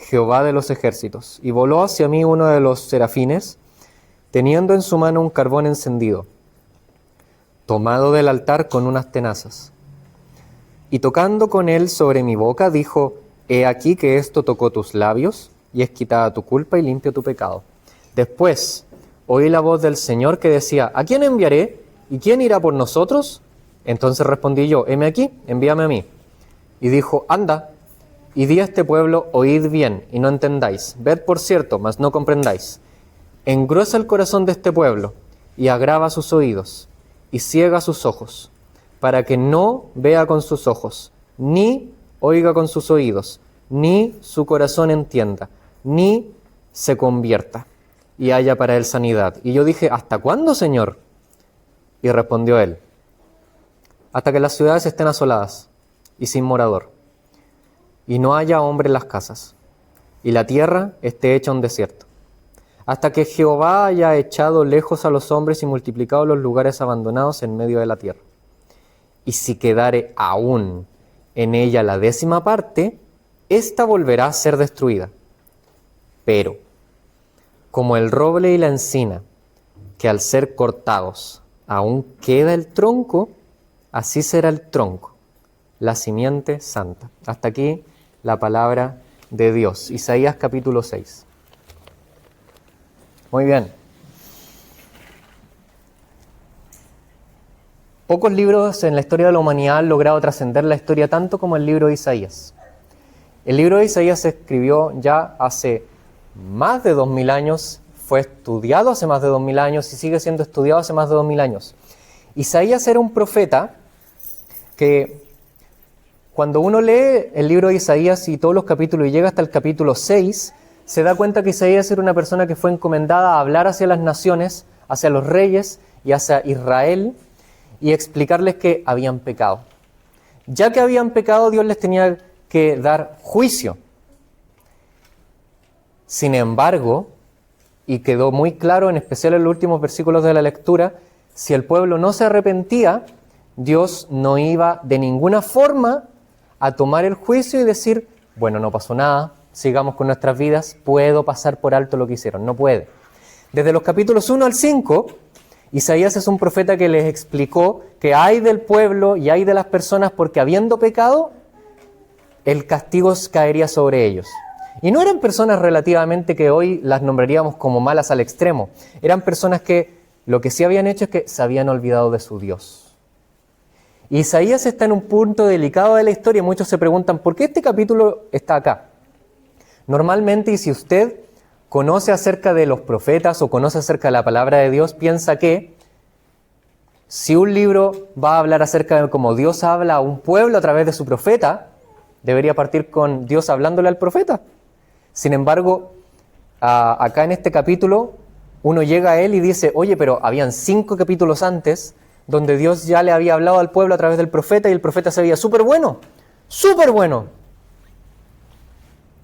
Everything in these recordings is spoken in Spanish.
Jehová de los ejércitos. Y voló hacia mí uno de los serafines, teniendo en su mano un carbón encendido, tomado del altar con unas tenazas. Y tocando con él sobre mi boca, dijo: He aquí que esto tocó tus labios, y es quitada tu culpa y limpio tu pecado. Después oí la voz del Señor que decía: ¿A quién enviaré? ¿Y quién irá por nosotros? Entonces respondí yo: heme aquí, envíame a mí. Y dijo: anda, y di a este pueblo: oíd bien, y no entendáis, ved por cierto, mas no comprendáis. Engruesa el corazón de este pueblo, y agrava sus oídos, y ciega sus ojos, para que no vea con sus ojos, ni oiga con sus oídos, ni su corazón entienda, ni se convierta, y haya para él sanidad. Y yo dije: ¿hasta cuándo, Señor? Y respondió él: hasta que las ciudades estén asoladas y sin morador, y no haya hombre en las casas, y la tierra esté hecha un desierto, hasta que Jehová haya echado lejos a los hombres y multiplicado los lugares abandonados en medio de la tierra. Y si quedare aún en ella la 10ª parte, ésta volverá a ser destruida. Pero, como el roble y la encina, que al ser cortados aún queda el tronco, así será el tronco, la simiente santa. Hasta aquí la palabra de Dios. Isaías capítulo 6. Muy bien. Pocos libros en la historia de la humanidad han logrado trascender la historia tanto como el libro de Isaías. El libro de Isaías se escribió ya hace más de 2000 años, fue estudiado hace más de 2000 años y sigue siendo estudiado hace más de 2000 años. Isaías era un profeta que, cuando uno lee el libro de Isaías y todos los capítulos y llega hasta el capítulo 6, se da cuenta que Isaías era una persona que fue encomendada a hablar hacia las naciones, hacia los reyes y hacia Israel, y explicarles que habían pecado. Ya que habían pecado, Dios les tenía que dar juicio. Sin embargo, y quedó muy claro, en especial en los últimos versículos de la lectura, si el pueblo no se arrepentía, Dios no iba de ninguna forma a tomar el juicio y decir: bueno, no pasó nada, sigamos con nuestras vidas, puedo pasar por alto lo que hicieron. No puede. Desde los capítulos 1 al 5, Isaías es un profeta que les explicó que hay del pueblo y hay de las personas porque, habiendo pecado, el castigo caería sobre ellos. Y no eran personas relativamente que hoy las nombraríamos como malas al extremo. Eran personas que lo que sí habían hecho es que se habían olvidado de su Dios. Isaías está en un punto delicado de la historia. Muchos se preguntan: ¿por qué este capítulo está acá? Normalmente, y si usted conoce acerca de los profetas o conoce acerca de la palabra de Dios, piensa que si un libro va a hablar acerca de cómo Dios habla a un pueblo a través de su profeta, debería partir con Dios hablándole al profeta. Sin embargo, acá en este capítulo, uno llega a él y dice: oye, pero habían 5 capítulos antes donde Dios ya le había hablado al pueblo a través del profeta y el profeta se veía súper bueno, súper bueno.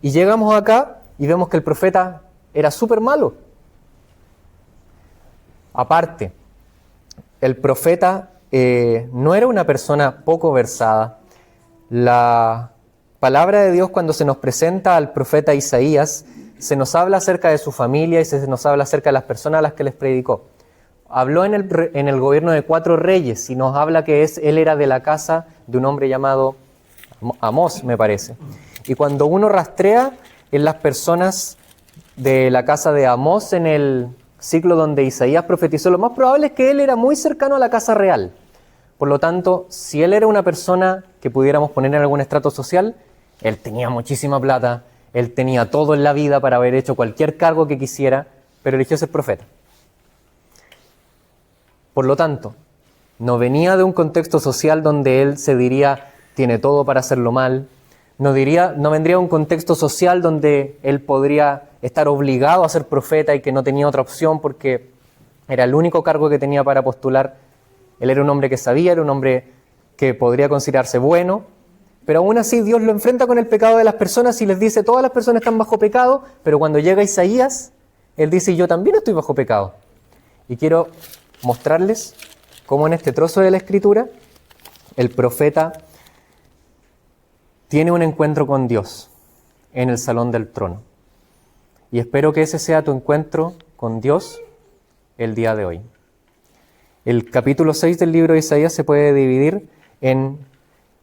Y llegamos acá y vemos que el profeta era súper malo. Aparte, el profeta no era una persona poco versada. La palabra de Dios, cuando se nos presenta al profeta Isaías, se nos habla acerca de su familia y se nos habla acerca de las personas a las que les predicó. Habló en el gobierno de 4 reyes y nos habla que él era de la casa de un hombre llamado Amós, me parece. Y cuando uno rastrea en las personas de la casa de Amós en el ciclo donde Isaías profetizó, lo más probable es que él era muy cercano a la casa real. Por lo tanto, si él era una persona que pudiéramos poner en algún estrato social, él tenía muchísima plata, él tenía todo en la vida para haber hecho cualquier cargo que quisiera, pero eligió ser profeta. Por lo tanto, no venía de un contexto social donde él se diría: tiene todo para hacerlo mal. No vendría de un contexto social donde él podría estar obligado a ser profeta y que no tenía otra opción porque era el único cargo que tenía para postular. Él era un hombre que sabía, era un hombre que podría considerarse bueno, pero aún así Dios lo enfrenta con el pecado de las personas y les dice: todas las personas están bajo pecado, pero cuando llega Isaías, él dice: yo también estoy bajo pecado. Y quiero mostrarles cómo en este trozo de la Escritura el profeta tiene un encuentro con Dios. en el salón del trono. Y espero que ese sea tu encuentro con Dios el día de hoy. El capítulo 6 del libro de Isaías se puede dividir en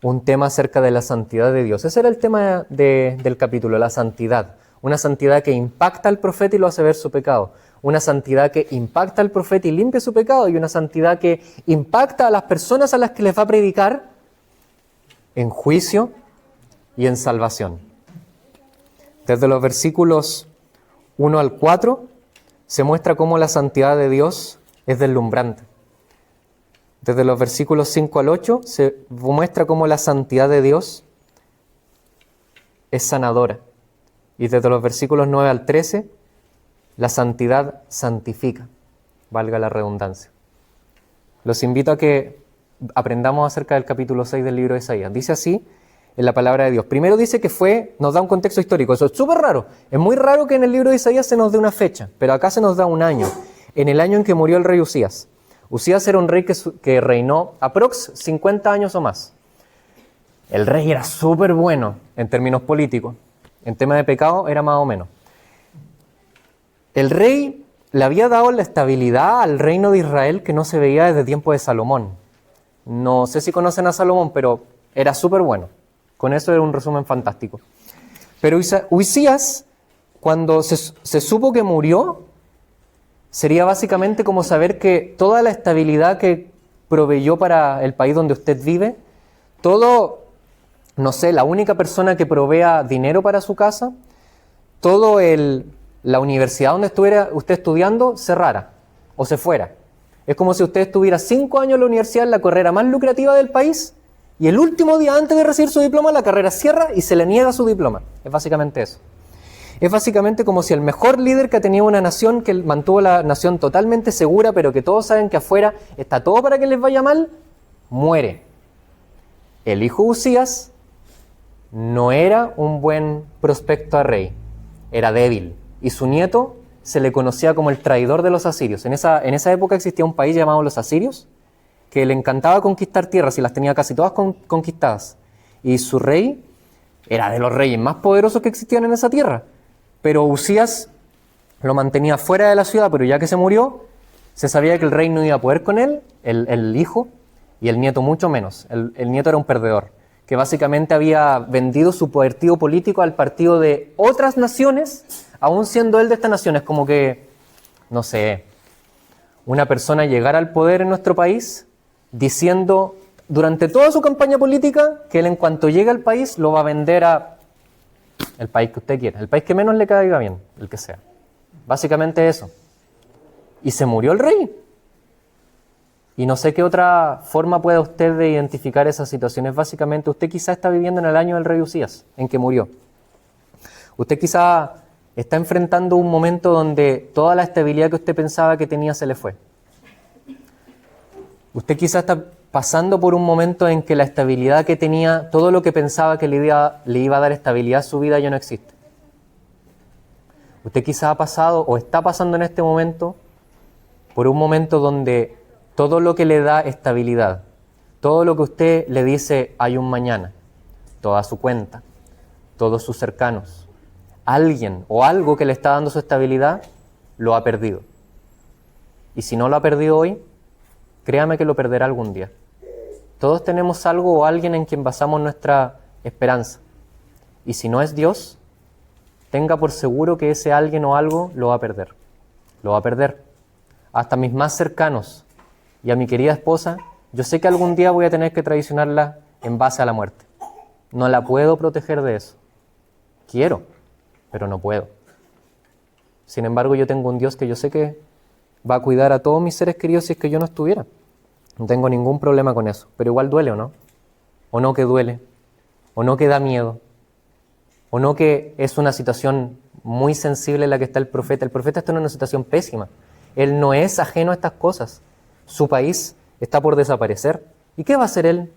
un tema acerca de la santidad de Dios. Ese era el tema del capítulo, la santidad. Una santidad que impacta al profeta y lo hace ver su pecado. Una santidad que impacta al profeta y limpia su pecado. Y una santidad que impacta a las personas a las que les va a predicar en juicio y en salvación. Desde los versículos 1 al 4 se muestra cómo la santidad de Dios es deslumbrante. Desde los versículos 5 al 8 se muestra cómo la santidad de Dios es sanadora. Y desde los versículos 9 al 13, la santidad santifica, valga la redundancia. Los invito a que aprendamos acerca del capítulo 6 del libro de Isaías. Dice así en la palabra de Dios. Primero dice que nos da un contexto histórico. Eso es súper raro. Es muy raro que en el libro de Isaías se nos dé una fecha, pero acá se nos da un año. En el año en que murió el rey Usías. Usías era un rey que reinó aprox 50 años o más. El rey era súper bueno en términos políticos. En tema de pecado era más o menos. El rey le había dado la estabilidad al reino de Israel que no se veía desde tiempo de Salomón. No sé si conocen a Salomón, pero era súper bueno. Con eso era un resumen fantástico. Pero Usías, cuando se supo que murió, sería básicamente como saber que toda la estabilidad que proveyó para el país donde usted vive, la única persona que provea dinero para su casa, la universidad donde estuviera usted estudiando cerrara o se fuera. Es como si usted estuviera 5 años en la universidad, en la carrera más lucrativa del país, y el último día antes de recibir su diploma, la carrera cierra y se le niega su diploma. Es básicamente eso. Es básicamente como si el mejor líder que ha tenido una nación, que mantuvo la nación totalmente segura, pero que todos saben que afuera está todo para que les vaya mal, muere. El hijo Usías no era un buen prospecto a rey, era débil. Y su nieto se le conocía como el traidor de los asirios. En esa época existía un país llamado los asirios, que le encantaba conquistar tierras y las tenía casi todas conquistadas. Y su rey era de los reyes más poderosos que existían en esa tierra. Pero Usías lo mantenía fuera de la ciudad, pero ya que se murió, se sabía que el rey no iba a poder con él, el hijo, y el nieto mucho menos. El nieto era un perdedor, que básicamente había vendido su partido político al partido de otras naciones, aún siendo él de estas naciones. Como que, no sé, una persona llegara al poder en nuestro país diciendo durante toda su campaña política que él en cuanto llegue al país lo va a vender a el país que usted quiera, el país que menos le caiga bien, el que sea. Básicamente eso. Y se murió el rey. Y no sé qué otra forma pueda usted de identificar esas situaciones. Básicamente, usted quizá está viviendo en el año del rey Usías, en que murió. Usted quizá está enfrentando un momento donde toda la estabilidad que usted pensaba que tenía se le fue. Usted quizá está pasando por un momento en que la estabilidad que tenía, todo lo que pensaba que le iba a dar estabilidad a su vida ya no existe. Usted quizá ha pasado o está pasando en este momento por un momento donde todo lo que le da estabilidad, todo lo que usted le dice hay un mañana, toda su cuenta, todos sus cercanos, alguien o algo que le está dando su estabilidad, lo ha perdido. Y si no lo ha perdido hoy, créame que lo perderá algún día. Todos tenemos algo o alguien en quien basamos nuestra esperanza. Y si no es Dios, tenga por seguro que ese alguien o algo lo va a perder. Lo va a perder. Hasta mis más cercanos y a mi querida esposa, yo sé que algún día voy a tener que traicionarla en base a la muerte. No la puedo proteger de eso. Quiero, pero no puedo. Sin embargo, yo tengo un Dios que yo sé que va a cuidar a todos mis seres queridos si es que yo no estuviera. No tengo ningún problema con eso, pero igual duele, ¿o no? ¿O no que duele? ¿O no que da miedo? ¿O no que es una situación muy sensible en la que está el profeta? El profeta está en una situación pésima. Él no es ajeno a estas cosas. Su país está por desaparecer. ¿Y qué va a hacer él?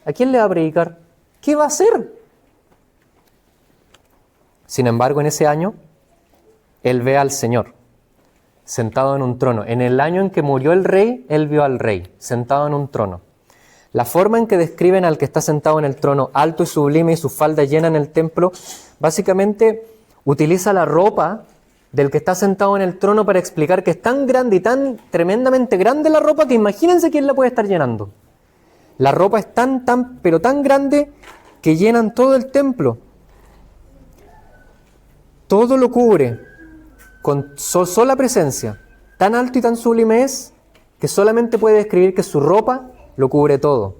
¿A quién le va a predicar? ¿Qué va a hacer? Sin embargo, en ese año, él ve al Señor sentado en un trono. En el año en que murió el rey, él vio al rey sentado en un trono. La forma en que describen al que está sentado en el trono, alto y sublime, y sus faldas llenan el templo, básicamente utiliza la ropa del que está sentado en el trono para explicar que es tan grande y tan tremendamente grande la ropa que imagínense quién la puede estar llenando. La ropa es pero tan grande que llenan todo el templo. Todo lo cubre con sola presencia. Tan alto y tan sublime es que solamente puede describir que su ropa lo cubre todo.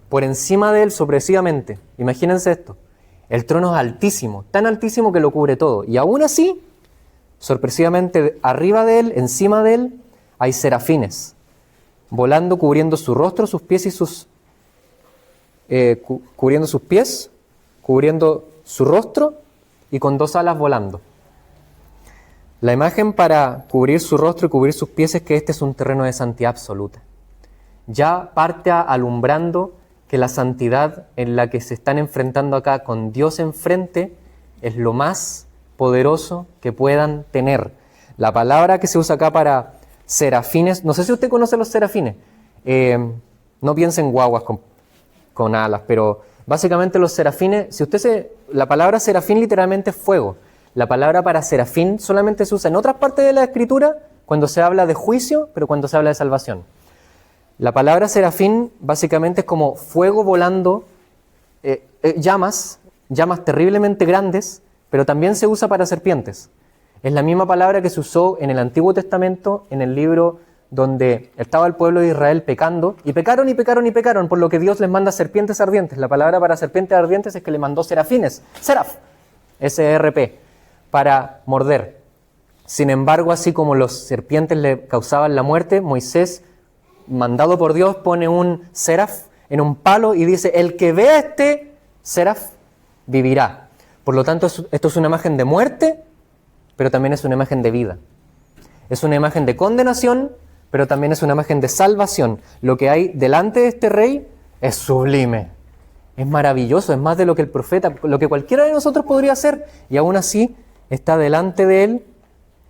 Por encima de él, sorpresivamente, imagínense esto, el trono es altísimo, tan altísimo que lo cubre todo. Y aún así, sorpresivamente, arriba de él, encima de él, hay serafines, volando, cubriendo su rostro, sus pies y cubriendo sus pies, cubriendo su rostro y con 2 alas volando. La imagen para cubrir su rostro y cubrir sus pies es que este es un terreno de santidad absoluta. Ya parte alumbrando que la santidad en la que se están enfrentando acá con Dios enfrente es lo más poderoso que puedan tener. La palabra que se usa acá para serafines, no sé si usted conoce los serafines, no piense en guaguas con alas, pero básicamente los serafines, la palabra serafín literalmente es fuego. La palabra para serafín solamente se usa en otras partes de la Escritura cuando se habla de juicio, pero cuando se habla de salvación. La palabra serafín básicamente es como fuego volando, llamas terriblemente grandes, pero también se usa para serpientes. Es la misma palabra que se usó en el Antiguo Testamento, en el libro donde estaba el pueblo de Israel pecando, y pecaron y pecaron y pecaron, por lo que Dios les manda serpientes ardientes. La palabra para serpientes ardientes es que le mandó serafines, seraf, S-R-P, para morder. Sin embargo, así como los serpientes le causaban la muerte, Moisés, mandado por Dios, pone un seraf en un palo y dice, el que vea este seraf vivirá. Por lo tanto, esto es una imagen de muerte, pero también es una imagen de vida. Es una imagen de condenación, pero también es una imagen de salvación. Lo que hay delante de este rey es sublime, es maravilloso, es más de lo que el profeta, lo que cualquiera de nosotros podría hacer, y aún así está delante de él.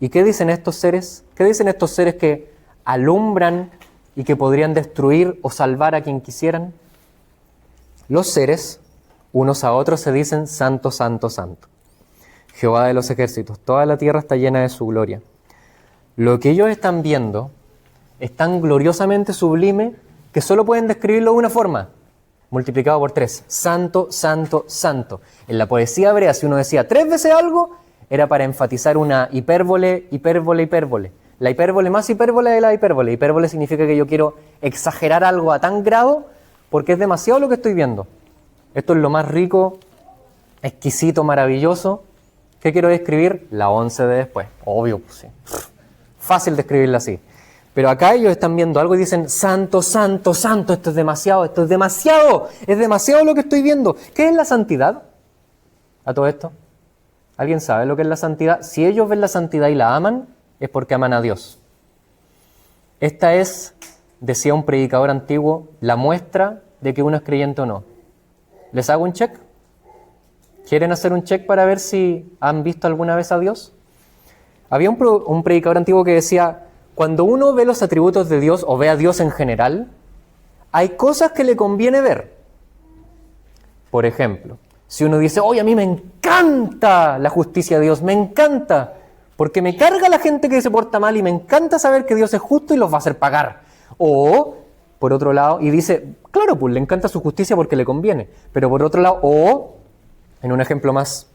¿Y qué dicen estos seres? ¿Qué dicen estos seres que alumbran y que podrían destruir o salvar a quien quisieran? Los seres, unos a otros, se dicen santo, santo, santo. Jehová de los ejércitos, toda la tierra está llena de su gloria. Lo que ellos están viendo es tan gloriosamente sublime que solo pueden describirlo de una forma, multiplicado por 3. Santo, santo, santo. En la poesía hebrea, si uno decía 3 veces algo, era para enfatizar una hipérbole, hipérbole, hipérbole. La hipérbole más hipérbole de la hipérbole. Hipérbole significa que yo quiero exagerar algo a tan grado porque es demasiado lo que estoy viendo. Esto es lo más rico, exquisito, maravilloso. ¿Qué quiero describir? La 11 de después. Obvio, pues sí. Fácil describirla así. Pero acá ellos están viendo algo y dicen, santo, santo, santo, esto es demasiado es demasiado lo que estoy viendo. ¿Qué es la santidad? A todo esto, ¿alguien sabe lo que es la santidad? Si ellos ven la santidad y la aman, es porque aman a Dios. Esta es, decía un predicador antiguo, la muestra de que uno es creyente o no. ¿Les hago un check? ¿Quieren hacer un check para ver si han visto alguna vez a Dios? Había un predicador antiguo que decía, cuando uno ve los atributos de Dios o ve a Dios en general, hay cosas que le conviene ver. Por ejemplo, si uno dice, oye, a mí me encanta la justicia de Dios, me encanta, porque me carga la gente que se porta mal y me encanta saber que Dios es justo y los va a hacer pagar. O, por otro lado, y dice, claro, pues le encanta su justicia porque le conviene, pero por otro lado, o, en un ejemplo más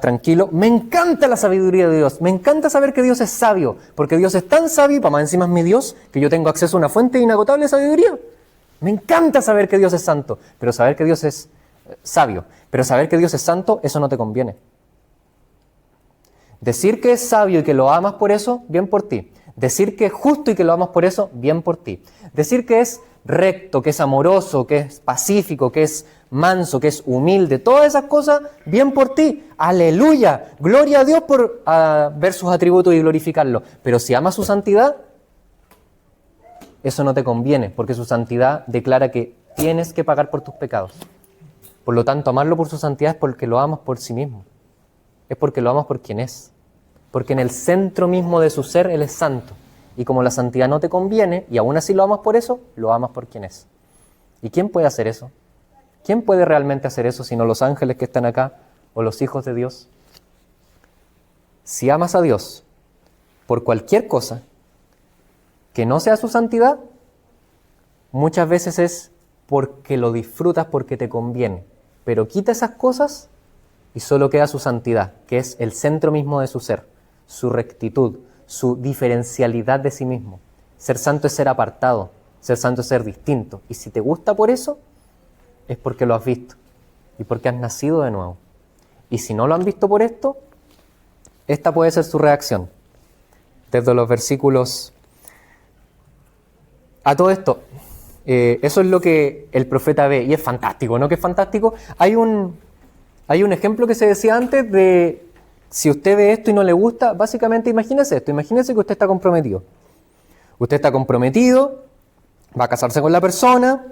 tranquilo, me encanta la sabiduría de Dios, me encanta saber que Dios es sabio, porque Dios es tan sabio, y para más encima es mi Dios, que yo tengo acceso a una fuente inagotable de sabiduría. Me encanta saber que Dios es santo, pero saber que Dios es sabio, pero saber que Dios es santo, eso no te conviene. Decir que es sabio y que lo amas por eso, bien por ti. Decir que es justo y que lo amas por eso, bien por ti. Decir que es recto, que es amoroso, que es pacífico, que es manso, que es humilde, todas esas cosas, bien por ti. Aleluya, gloria a Dios por ver sus atributos y glorificarlo. Pero si amas su santidad, eso no te conviene, porque su santidad declara que tienes que pagar por tus pecados. Por lo tanto, amarlo por su santidad es porque lo amas por sí mismo. Es porque lo amas por quien es. Porque en el centro mismo de su ser, Él es santo. Y como la santidad no te conviene, y aún así lo amas por eso, lo amas por quien es. ¿Y quién puede hacer eso? ¿Quién puede realmente hacer eso sino los ángeles que están acá o los hijos de Dios? Si amas a Dios por cualquier cosa que no sea su santidad, muchas veces es porque lo disfrutas, porque te conviene. Pero quita esas cosas y solo queda su santidad, que es el centro mismo de su ser, su rectitud, su diferencialidad de sí mismo. Ser santo es ser apartado, ser santo es ser distinto. Y si te gusta por eso, es porque lo has visto y porque has nacido de nuevo. Y si no lo han visto por esto, esta puede ser su reacción. Desde los versículos... A todo esto, eso es lo que el profeta ve, y es fantástico, ¿no? ¿Qué es fantástico? Hay un ejemplo que se decía antes de, si usted ve esto y no le gusta, básicamente imagínese esto, imagínese que usted está comprometido. Usted está comprometido, va a casarse con la persona,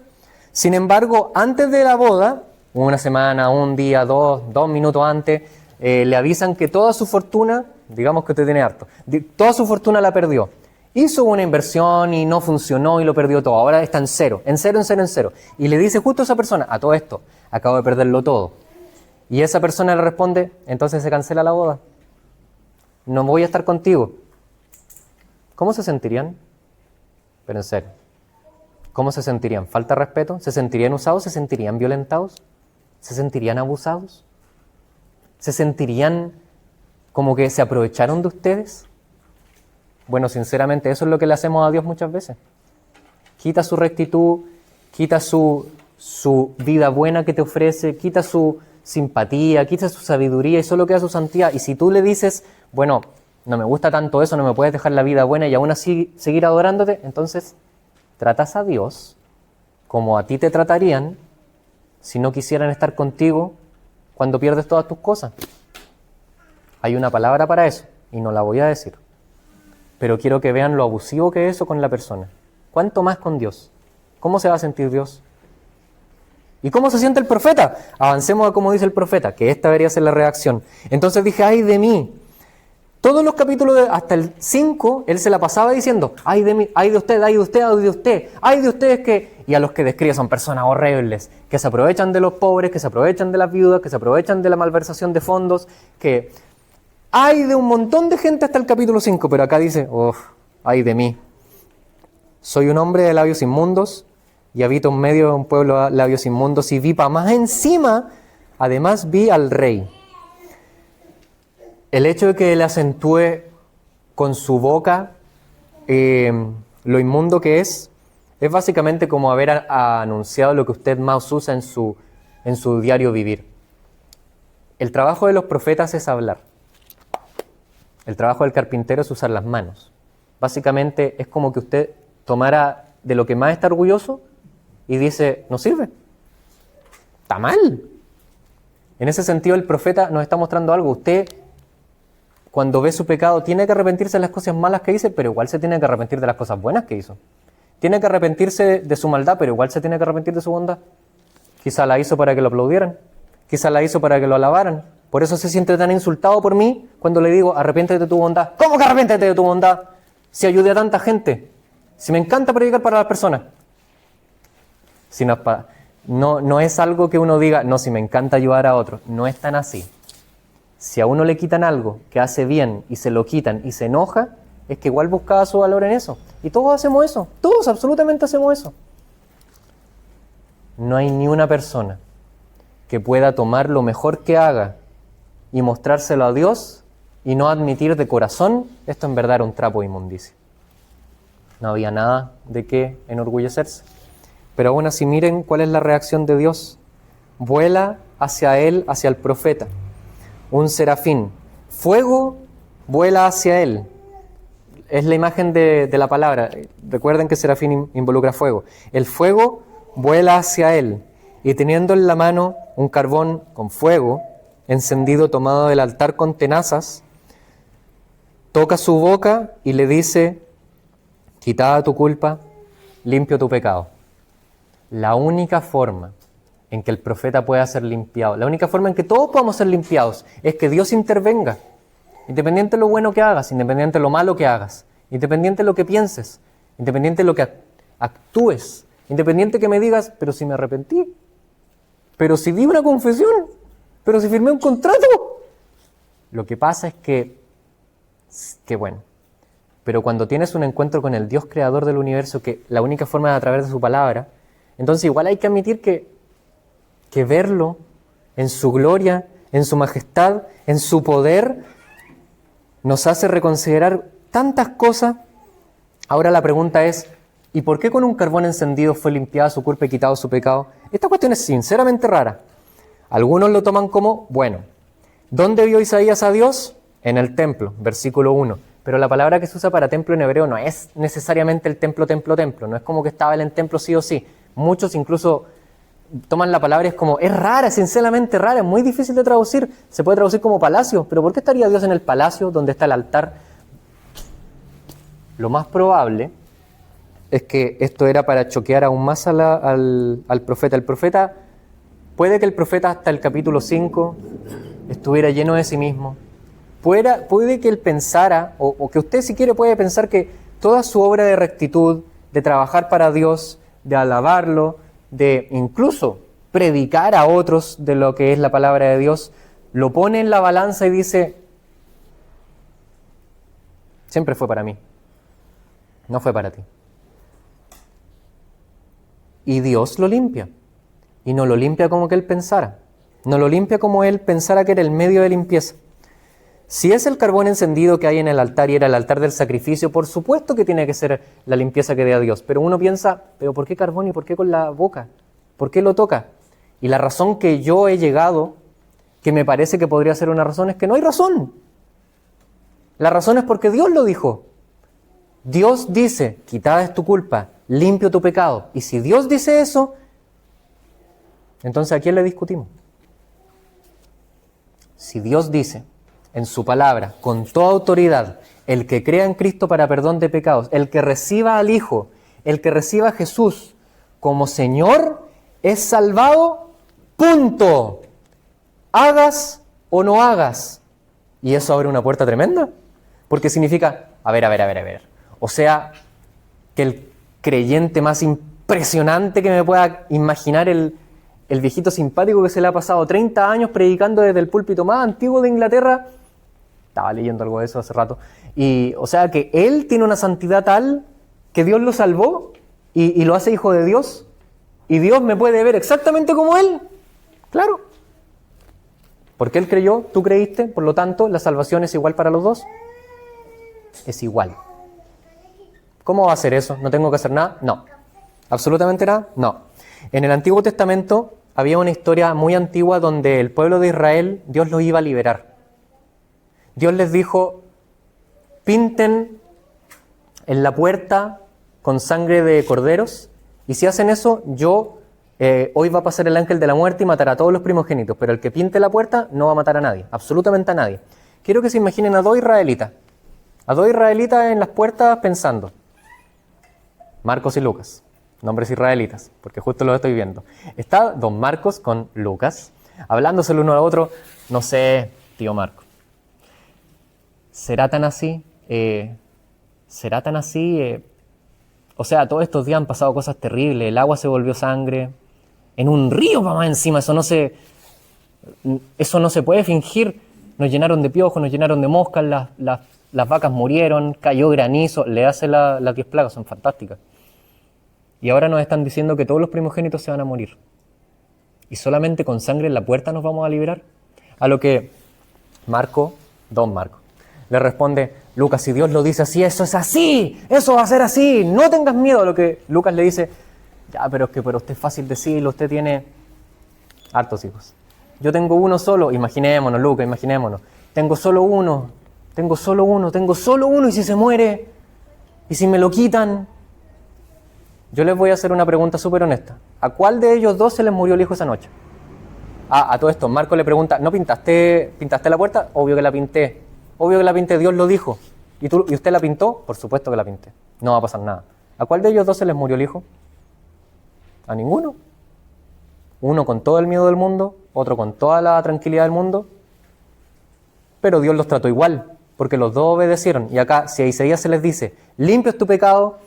sin embargo, antes de la boda, una semana, un día, dos minutos antes, le avisan que toda su fortuna, digamos que usted tiene harto, toda su fortuna la perdió. Hizo una inversión y no funcionó y lo perdió todo. Ahora está en cero. Y le dice justo a esa persona, a todo esto, acabo de perderlo todo. Y esa persona le responde, entonces se cancela la boda. No voy a estar contigo. ¿Cómo se sentirían? Pero en serio. ¿Cómo se sentirían? ¿Falta de respeto? ¿Se sentirían usados? ¿Se sentirían violentados? ¿Se sentirían abusados? ¿Se sentirían como que se aprovecharon de ustedes? Bueno, sinceramente, eso es lo que le hacemos a Dios muchas veces. Quita su rectitud, quita su vida buena que te ofrece, quita su simpatía, quita su sabiduría y solo queda su santidad. Y si tú le dices, bueno, no me gusta tanto eso, no me puedes dejar la vida buena y aún así seguir adorándote, entonces tratas a Dios como a ti te tratarían si no quisieran estar contigo cuando pierdes todas tus cosas. Hay una palabra para eso y no la voy a decir. Pero quiero que vean lo abusivo que es eso con la persona. ¿Cuánto más con Dios? ¿Cómo se va a sentir Dios? ¿Y cómo se siente el profeta? Avancemos a cómo dice el profeta, que esta debería ser la reacción. Entonces dije, ¡ay de mí! Todos los capítulos hasta el 5, él se la pasaba diciendo, ¡ay de mí! ¡Ay de usted! ¡Ay de usted! ¡Ay de usted! ¡Ay de ustedes que... Y a los que describe son personas horribles, que se aprovechan de los pobres, que se aprovechan de las viudas, que se aprovechan de la malversación de fondos, que... Hay de un montón de gente hasta el capítulo 5, pero acá dice, ay de mí. Soy un hombre de labios inmundos y habito en medio de un pueblo de labios inmundos y vi para más encima, además vi al rey. El hecho de que él acentúe con su boca lo inmundo que es básicamente como haber anunciado lo que usted más usa en su diario vivir. El trabajo de los profetas es hablar. El trabajo del carpintero es usar las manos. Básicamente es como que usted tomara de lo que más está orgulloso y dice, no sirve. Está mal. En ese sentido el profeta nos está mostrando algo. Usted, cuando ve su pecado, tiene que arrepentirse de las cosas malas que hizo, pero igual se tiene que arrepentir de las cosas buenas que hizo. Tiene que arrepentirse de su maldad, pero igual se tiene que arrepentir de su bondad. Quizá la hizo para que lo aplaudieran. Quizá la hizo para que lo alabaran. Por eso se siente tan insultado por mí cuando le digo, arrepiéntete de tu bondad. ¿Cómo que arrepiéntete de tu bondad? Si ayudé a tanta gente. Si me encanta predicar para las personas. Si no es algo que uno diga, no, si me encanta ayudar a otros. No es tan así. Si a uno le quitan algo que hace bien y se lo quitan y se enoja, es que igual buscaba su valor en eso. Y todos hacemos eso. Todos absolutamente hacemos eso. No hay ni una persona que pueda tomar lo mejor que haga y mostrárselo a Dios y no admitir de corazón, esto en verdad era un trapo de inmundicia. No había nada de qué enorgullecerse. Pero aún así miren cuál es la reacción de Dios. Vuela hacia él, hacia el profeta. Un serafín. Fuego vuela hacia él. Es la imagen de la palabra. Recuerden que serafín involucra fuego. El fuego vuela hacia él y teniendo en la mano un carbón con fuego encendido tomado del altar con tenazas, toca su boca y le dice, quitada tu culpa, limpio tu pecado. La única forma en que el profeta pueda ser limpiado, la única forma en que todos podamos ser limpiados, es que Dios intervenga, independiente de lo bueno que hagas, independiente de lo malo que hagas, independiente de lo que pienses, independiente de lo que actúes. Independiente que me digas, pero si me arrepentí, pero si di una confesión, pero si firmé un contrato. Lo que pasa es que bueno, pero cuando tienes un encuentro con el Dios creador del universo, que la única forma es a través de su palabra, entonces igual hay que admitir que verlo en su gloria, en su majestad, en su poder, nos hace reconsiderar tantas cosas. Ahora la pregunta es, ¿y por qué con un carbón encendido fue limpiada su culpa y quitado su pecado? Esta cuestión es sinceramente rara. Algunos lo toman como, bueno, ¿dónde vio Isaías a Dios? En el templo, versículo 1. Pero la palabra que se usa para templo en hebreo no es necesariamente el templo, no es como que estaba él en templo sí o sí. Muchos incluso toman la palabra y es como, es rara, es sinceramente rara, es muy difícil de traducir. Se puede traducir como palacio, pero ¿por qué estaría Dios en el palacio donde está el altar? Lo más probable es que esto era para choquear aún más al profeta. El profeta, puede que el profeta hasta el capítulo 5 estuviera lleno de sí mismo. Puede que él pensara, o que usted si quiere puede pensar que toda su obra de rectitud, de trabajar para Dios, de alabarlo, de incluso predicar a otros de lo que es la palabra de Dios, lo pone en la balanza y dice, siempre fue para mí, no fue para ti. Y Dios lo limpia, y no lo limpia como que él pensara, no lo limpia como él pensara que era el medio de limpieza. Si es el carbón encendido que hay en el altar y era el altar del sacrificio, por supuesto que tiene que ser la limpieza que dé a Dios. Pero uno piensa, ¿pero por qué carbón y por qué con la boca? ¿Por qué lo toca? Y la razón que yo he llegado, que me parece que podría ser una razón, es que no hay razón. La razón es porque Dios lo dijo. Dios dice, quitada es tu culpa, limpio tu pecado. Y si Dios dice eso, entonces ¿a quién le discutimos? Si Dios dice en su palabra, con toda autoridad, el que crea en Cristo para perdón de pecados, el que reciba al Hijo, el que reciba a Jesús como Señor, es salvado, punto. Hagas o no hagas. Y eso abre una puerta tremenda, porque significa, a ver. O sea, que el creyente más impresionante que me pueda imaginar, el viejito simpático que se le ha pasado 30 años predicando desde el púlpito más antiguo de Inglaterra, estaba leyendo algo de eso hace rato, y o sea que él tiene una santidad tal que Dios lo salvó y lo hace hijo de Dios, y Dios me puede ver exactamente como él, claro, porque él creyó, tú creíste, por lo tanto la salvación es igual para los dos, es igual. ¿Cómo va a ser eso? ¿No tengo que hacer nada? No. ¿Absolutamente nada? No. En el Antiguo Testamento había una historia muy antigua donde el pueblo de Israel, Dios los iba a liberar. Dios les dijo, pinten en la puerta con sangre de corderos, y si hacen eso, hoy va a pasar el ángel de la muerte y matará a todos los primogénitos, pero el que pinte la puerta no va a matar a nadie, absolutamente a nadie. Quiero que se imaginen a dos israelitas en las puertas pensando, Marcos y Lucas, nombres israelitas, porque justo lo estoy viendo. Está don Marcos con Lucas, hablándose el uno al otro, no sé, tío Marco. ¿Será tan así? O sea, todos estos días han pasado cosas terribles, el agua se volvió sangre, en un río para más encima, eso no se puede fingir. Nos llenaron de piojos, nos llenaron de moscas, las vacas murieron, cayó granizo, le hace las 10 plagas, son fantásticas. Y ahora nos están diciendo que todos los primogénitos se van a morir. Y solamente con sangre en la puerta nos vamos a liberar. A lo que don Marco, le responde, Lucas, si Dios lo dice así, eso es así, eso va a ser así, no tengas miedo. A lo que Lucas le dice, ya, pero es que para usted es fácil decirlo, usted tiene hartos hijos. Yo tengo uno solo, imaginémonos, Lucas, tengo solo uno, y si se muere, y si me lo quitan. Yo les voy a hacer una pregunta súper honesta. ¿A cuál de ellos dos se les murió el hijo esa noche? A todo esto, Marco le pregunta, ¿no pintaste la puerta? Obvio que la pinté, Dios lo dijo. ¿Y usted la pintó? Por supuesto que la pinté. No va a pasar nada. ¿A cuál de ellos dos se les murió el hijo? A ninguno. Uno con todo el miedo del mundo, otro con toda la tranquilidad del mundo. Pero Dios los trató igual, porque los dos obedecieron. Y acá, si a Isaías se les dice, limpio es tu pecado,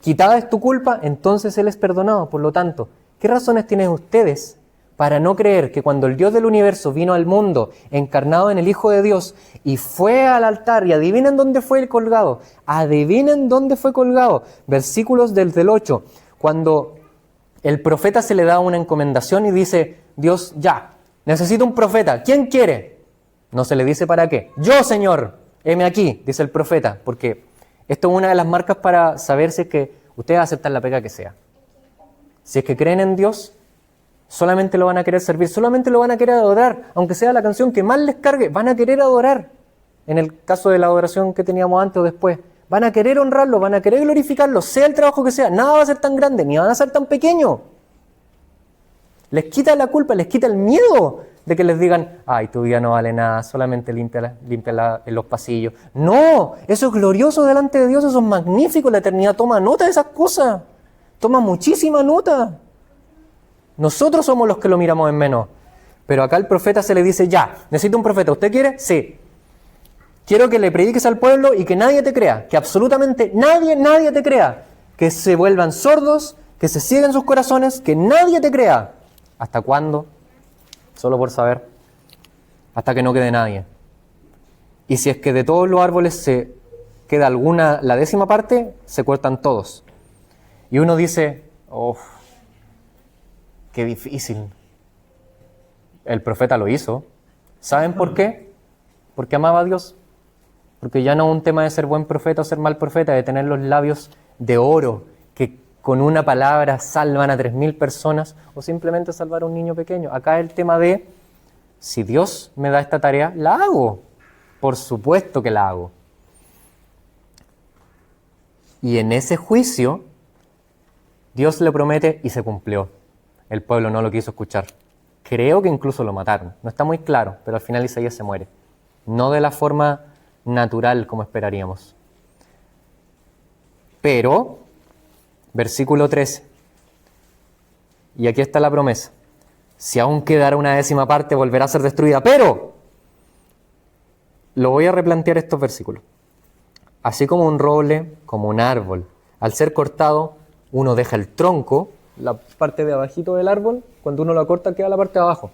quitada es tu culpa, entonces Él es perdonado. Por lo tanto, ¿qué razones tienen ustedes para no creer que cuando el Dios del universo vino al mundo, encarnado en el Hijo de Dios, y fue al altar, y adivinen dónde fue colgado? Adivinen dónde fue colgado. Versículos del 8, cuando el profeta se le da una encomendación y dice, Dios, ya, necesito un profeta. ¿Quién quiere? No se le dice para qué. Yo, Señor, heme aquí, dice el profeta, porque esto es una de las marcas para saber si es que ustedes aceptan la pega que sea. Si es que creen en Dios, solamente lo van a querer servir, solamente lo van a querer adorar, aunque sea la canción que más les cargue, van a querer adorar. En el caso de la adoración que teníamos antes o después, van a querer honrarlo, van a querer glorificarlo, sea el trabajo que sea, nada va a ser tan grande, ni van a ser tan pequeño. Les quita la culpa, les quita el miedo de que les digan, ay, tu vida no vale nada, solamente limpia en los pasillos. No, eso es glorioso delante de Dios, eso es magnífico, la eternidad toma nota de esas cosas, toma muchísima nota. Nosotros somos los que lo miramos en menos. Pero acá el profeta se le dice, ya, necesito un profeta, ¿usted quiere? Sí. Quiero que le prediques al pueblo y que nadie te crea, que absolutamente nadie te crea, que se vuelvan sordos, que se cieguen sus corazones, que nadie te crea. ¿Hasta cuándo? Solo por saber. Hasta que no quede nadie. Y si es que de todos los árboles se queda alguna, la 10ª parte, se cortan todos. Y uno dice, oh, qué difícil. El profeta lo hizo. ¿Saben por qué? Porque amaba a Dios. Porque ya no es un tema de ser buen profeta o ser mal profeta, de tener los labios de oro, que con una palabra salvan a 3.000 personas, o simplemente salvar a un niño pequeño. Acá es el tema de, si Dios me da esta tarea, la hago. Por supuesto que la hago. Y en ese juicio, Dios le promete y se cumplió. El pueblo no lo quiso escuchar. Creo que incluso lo mataron. No está muy claro, pero al final Isaías se muere. No de la forma natural como esperaríamos. Pero, versículo 13. Y aquí está la promesa. Si aún quedara una 10ª parte, volverá a ser destruida. Pero, lo voy a replantear estos versículos. Así como un roble, como un árbol, al ser cortado, uno deja el tronco, la parte de abajito del árbol, cuando uno lo corta queda la parte de abajo.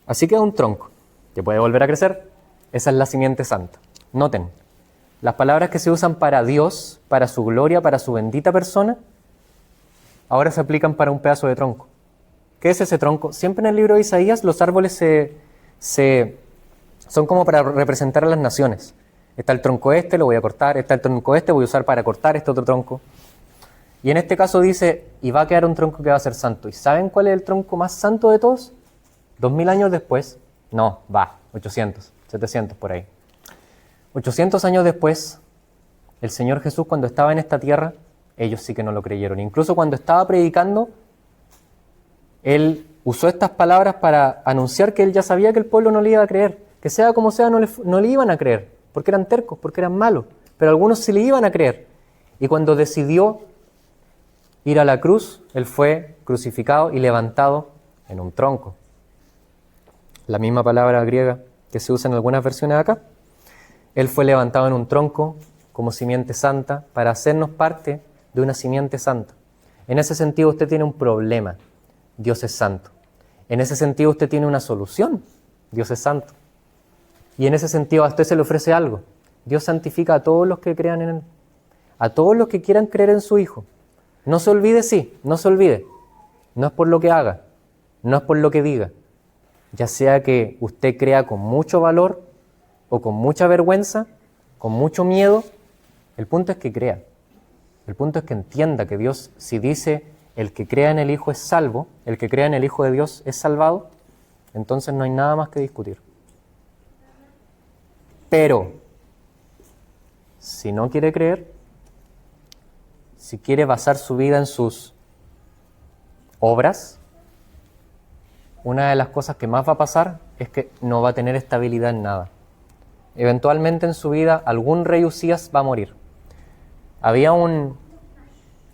Así queda un tronco, que puede volver a crecer. Esa es la simiente santa. Noten, las palabras que se usan para Dios, para su gloria, para su bendita persona, ahora se aplican para un pedazo de tronco. ¿Qué es ese tronco? Siempre en el libro de Isaías los árboles son como para representar a las naciones. Está el tronco este, lo voy a cortar, está el tronco este, voy a usar para cortar este otro tronco. Y en este caso dice, y va a quedar un tronco que va a ser santo. ¿Y saben cuál es el tronco más santo de todos? 2000 años después, 800, 700 por ahí. 800 años después, el Señor Jesús cuando estaba en esta tierra, ellos sí que no lo creyeron. Incluso cuando estaba predicando, Él usó estas palabras para anunciar que Él ya sabía que el pueblo no le iba a creer. Que sea como sea, no le iban a creer, porque eran tercos, porque eran malos. Pero algunos sí le iban a creer. Y cuando decidió ir a la cruz, Él fue crucificado y levantado en un tronco. La misma palabra griega que se usa en algunas versiones acá. Él fue levantado en un tronco como simiente santa para hacernos parte de una simiente santa. En ese sentido usted tiene un problema. Dios es santo. En ese sentido usted tiene una solución. Dios es santo. Y en ese sentido a usted se le ofrece algo. Dios santifica a todos los que crean en Él. A todos los que quieran creer en su Hijo. No se olvide, no se olvide. No es por lo que haga, no es por lo que diga. Ya sea que usted crea con mucho valor o con mucha vergüenza, con mucho miedo, el punto es que crea. El punto es que entienda que Dios, si dice el que crea en el Hijo es salvo, el que crea en el Hijo de Dios es salvado, entonces no hay nada más que discutir. Pero, si no quiere creer, si quiere basar su vida en sus obras, una de las cosas que más va a pasar es que no va a tener estabilidad en nada. Eventualmente en su vida algún rey Usías va a morir. Había un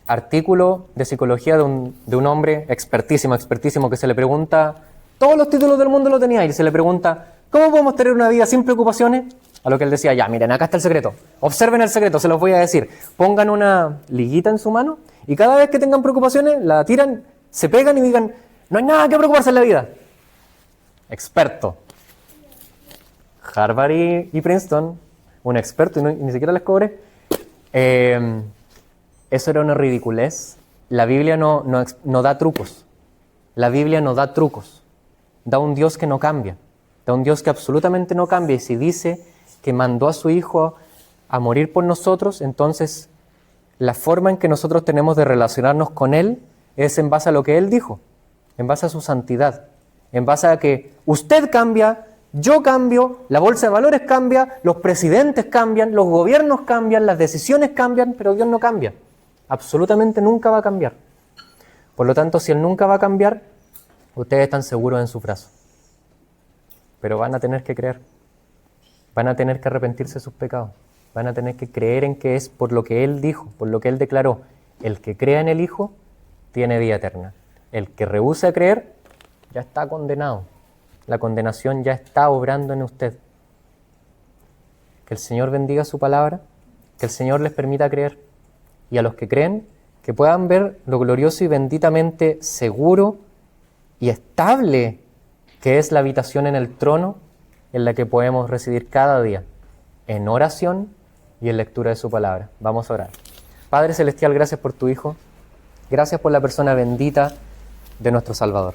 artículo de psicología de un hombre expertísimo, que se le pregunta, todos los títulos del mundo lo tenía, y se le pregunta, ¿cómo podemos tener una vida sin preocupaciones? A lo que él decía, ya, miren, acá está el secreto. Observen el secreto, se los voy a decir. Pongan una liguita en su mano y cada vez que tengan preocupaciones, la tiran, se pegan y digan, no hay nada que preocuparse en la vida. Experto. Harvard y Princeton, un experto, y ni siquiera les cobré. Eso era una ridiculez. La Biblia no da trucos. La Biblia no da trucos. Da un Dios que no cambia. Da un Dios que absolutamente no cambia. Y si dice que mandó a su Hijo a morir por nosotros, entonces la forma en que nosotros tenemos de relacionarnos con Él es en base a lo que Él dijo, en base a su santidad, en base a que usted cambia, yo cambio, la bolsa de valores cambia, los presidentes cambian, los gobiernos cambian, las decisiones cambian, pero Dios no cambia. Absolutamente nunca va a cambiar. Por lo tanto, si Él nunca va a cambiar, ustedes están seguros en su brazo. Pero van a tener que creer. Van a tener que arrepentirse de sus pecados. Van a tener que creer en que es por lo que Él dijo, por lo que Él declaró. El que crea en el Hijo tiene vida eterna. El que rehúsa creer ya está condenado. La condenación ya está obrando en usted. Que el Señor bendiga su palabra, que el Señor les permita creer. Y a los que creen, que puedan ver lo glorioso y benditamente seguro y estable que es la habitación en el trono en la que podemos residir cada día, en oración y en lectura de su palabra. Vamos a orar. Padre Celestial, gracias por tu Hijo. Gracias por la persona bendita de nuestro Salvador.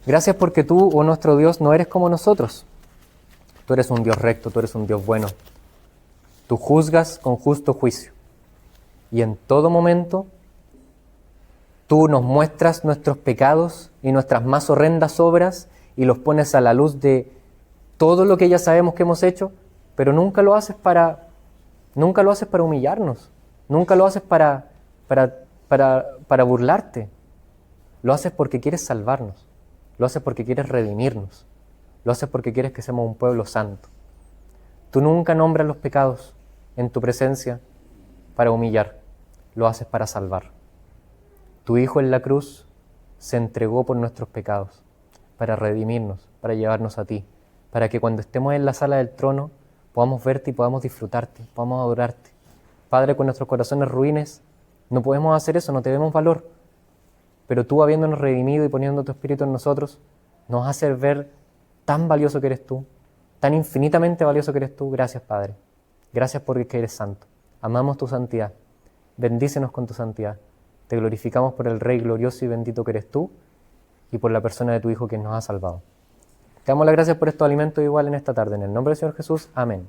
Gracias porque tú, oh nuestro Dios, no eres como nosotros. Tú eres un Dios recto, tú eres un Dios bueno. Tú juzgas con justo juicio. Y en todo momento, tú nos muestras nuestros pecados y nuestras más horrendas obras y los pones a la luz de todo lo que ya sabemos que hemos hecho, pero nunca lo haces para humillarnos, nunca lo haces para burlarte. Lo haces porque quieres salvarnos, lo haces porque quieres redimirnos, lo haces porque quieres que seamos un pueblo santo. Tú nunca nombras los pecados en tu presencia para humillar, lo haces para salvar. Tu Hijo en la cruz se entregó por nuestros pecados, para redimirnos, para llevarnos a ti, para que cuando estemos en la sala del trono podamos verte y podamos disfrutarte, podamos adorarte. Padre, con nuestros corazones ruines no podemos hacer eso, no tenemos valor, pero tú, habiéndonos redimido y poniendo tu Espíritu en nosotros, nos haces ver tan valioso que eres tú, tan infinitamente valioso que eres tú. Gracias, Padre. Gracias porque eres santo. Amamos tu santidad. Bendícenos con tu santidad. Te glorificamos por el Rey glorioso y bendito que eres tú y por la persona de tu Hijo que nos ha salvado. Te damos las gracias por estos alimentos igual en esta tarde. En el nombre del Señor Jesús. Amén.